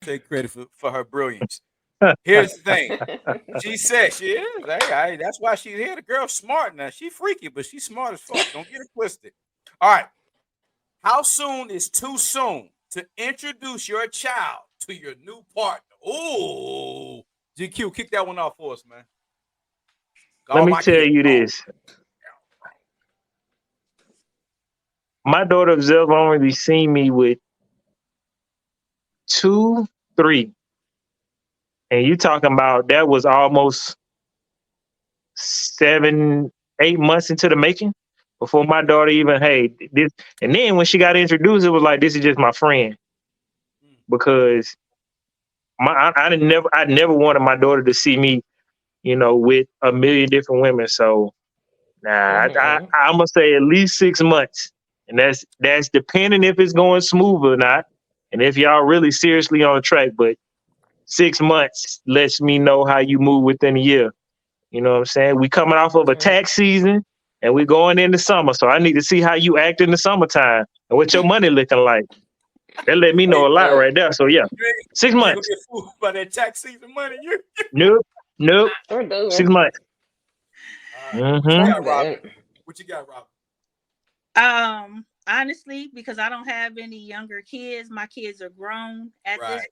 Take credit for her brilliance. Here's the thing. She said she is. Hey, that's why she's here. The girl's smart now. She freaky, but she's smart as fuck. Don't get it twisted. All right. How soon is too soon to introduce your child to your new partner? Ooh. GQ, kick that one off for us, man. Let All me my tell kids. you this. My daughter has only seen me with two, three. And you talking about that was almost 7, 8 months into the making before my daughter even, hey, this. And then when she got introduced, it was like, this is just my friend. Because I never wanted my daughter to see me, with a million different women. So I'm gonna say at least 6 months, and that's depending if it's going smooth or not, and if y'all really seriously on track. But 6 months lets me know how you move within a year. You know what I'm saying? We coming off of a tax season, and we going into summer, so I need to see how you act in the summertime and what your money looking like. That let me know a lot right there. So yeah, six You ain't gonna months. get fooled by that tax season money. You. Nope, nope. We're good. 6 months. All right. What you Mm-hmm. got, Robin? What you got, Robin? Honestly, because I don't have any younger kids, my kids are grown at this.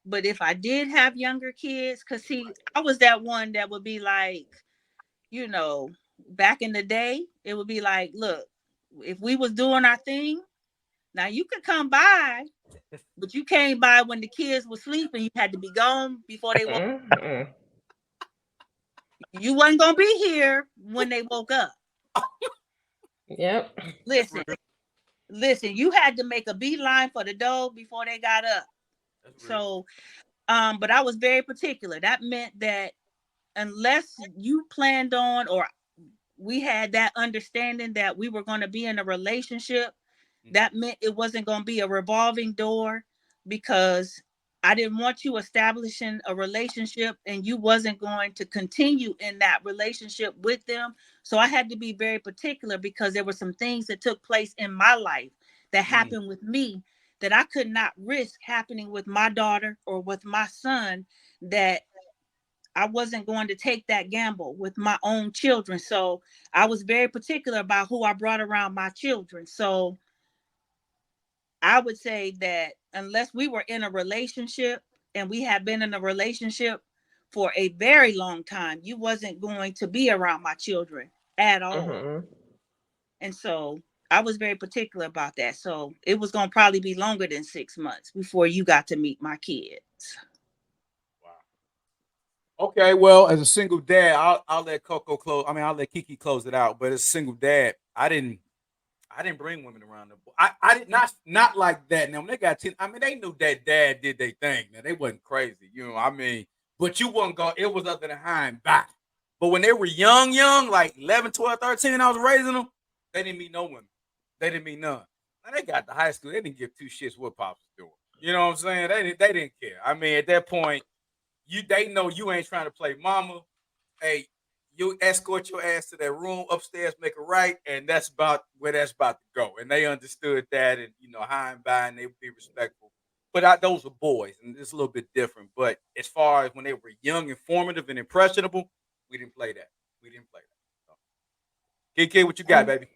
But if I did have younger kids, because see, I was that one that would be like, back in the day, it would be like, look, if we was doing our thing, now you could come by, but you came by when the kids were sleeping. You had to be gone before they woke up. You wasn't gonna be here when they woke up. Yep. Listen, you had to make a beeline for the door before they got up. So, but I was very particular. That meant that unless you planned on, or we had that understanding that we were going to be in a relationship, that meant it wasn't going to be a revolving door, because I didn't want you establishing a relationship and you wasn't going to continue in that relationship with them. So I had to be very particular, because there were some things that took place in my life that happened with me that I could not risk happening with my daughter or with my son, that I wasn't going to take that gamble with my own children. So I was very particular about who I brought around my children. So I would say that unless we were in a relationship, and we have been in a relationship for a very long time, you wasn't going to be around my children at all. And so I was very particular about that. So it was going to probably be longer than 6 months before you got to meet my kids. Okay, well, as a single dad, I'll let Coco close. I mean, I'll let Kiki close it out. But as a single dad, I didn't bring women around them. I did not like that. Now when they got 10, I mean, they knew that dad did their thing. Now they wasn't crazy, I mean, but you wasn't going. It was up to the high and back. But when they were young, like 11, 12, 13, I was raising them. They didn't meet no women. They didn't meet none. Now they got to high school. They didn't give two shits what pops was doing. You know what I'm saying? They didn't care. I mean, at that point, they know you ain't trying to play mama. Hey, you escort your ass to that room upstairs, make a right, and that's about where that's about to go. And they understood that, and high and by, and they would be respectful. But those were boys, and it's a little bit different. But as far as when they were young, informative, and impressionable, we didn't play that. We didn't play that. So, Kiki, what you got, baby?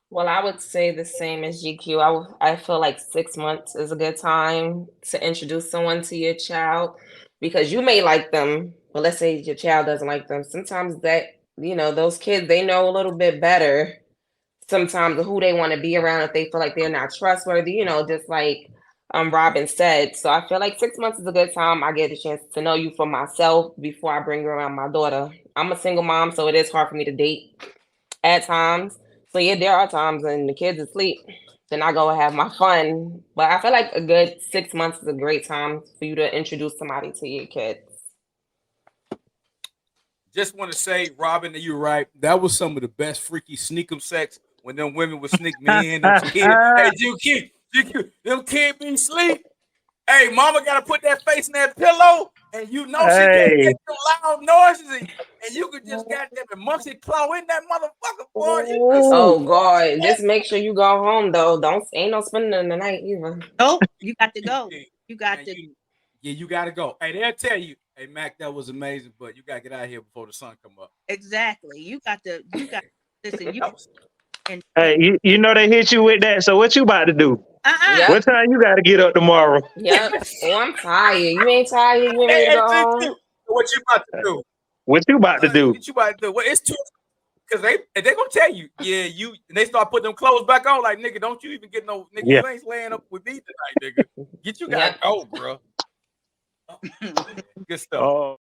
Well, I would say the same as GQ. I feel like 6 months is a good time to introduce someone to your child, because you may like them, but let's say your child doesn't like them. Sometimes those kids, they know a little bit better sometimes who they want to be around if they feel like they're not trustworthy, just like Robin said. So I feel like 6 months is a good time. I get a chance to know you for myself before I bring you around my daughter. I'm a single mom, so it is hard for me to date at times. So yeah, there are times when the kids asleep, then I go and have my fun. But I feel like a good 6 months is a great time for you to introduce somebody to your kids. Just want to say, Robin, that you're right. That was some of the best freaky sneakum sex when them women would sneak me in. Them kids, hey, GQ, them kids be sleep. Hey, mama got to put that face in that pillow, and she can't Hey, make them loud noises, and you could just goddamn it, monkey claw in that motherfucker, boy. You just Oh God, just make sure you go home though. Don't ain't no spending the night either. Nope, you got to go. You got man, to. Yeah, you gotta go. Hey, they'll tell you, hey Mac, that was amazing, but you gotta get out of here before the sun come up. Exactly. You got listen. And Hey, you know they hit you with that. So what you about to do? Yep. What time you got to get up tomorrow? Yep. Oh, I'm tired. You ain't tired. You ain't ready to go home. What you about to do? What you about to do? What you about to do? Well, it's too, because they gonna tell you, yeah, you, and they start putting them clothes back on. Like, nigga, don't you even get no, nigga, Yeah. you ain't laying up with me tonight, nigga. Get you gotta go, bro. Good stuff. Oh.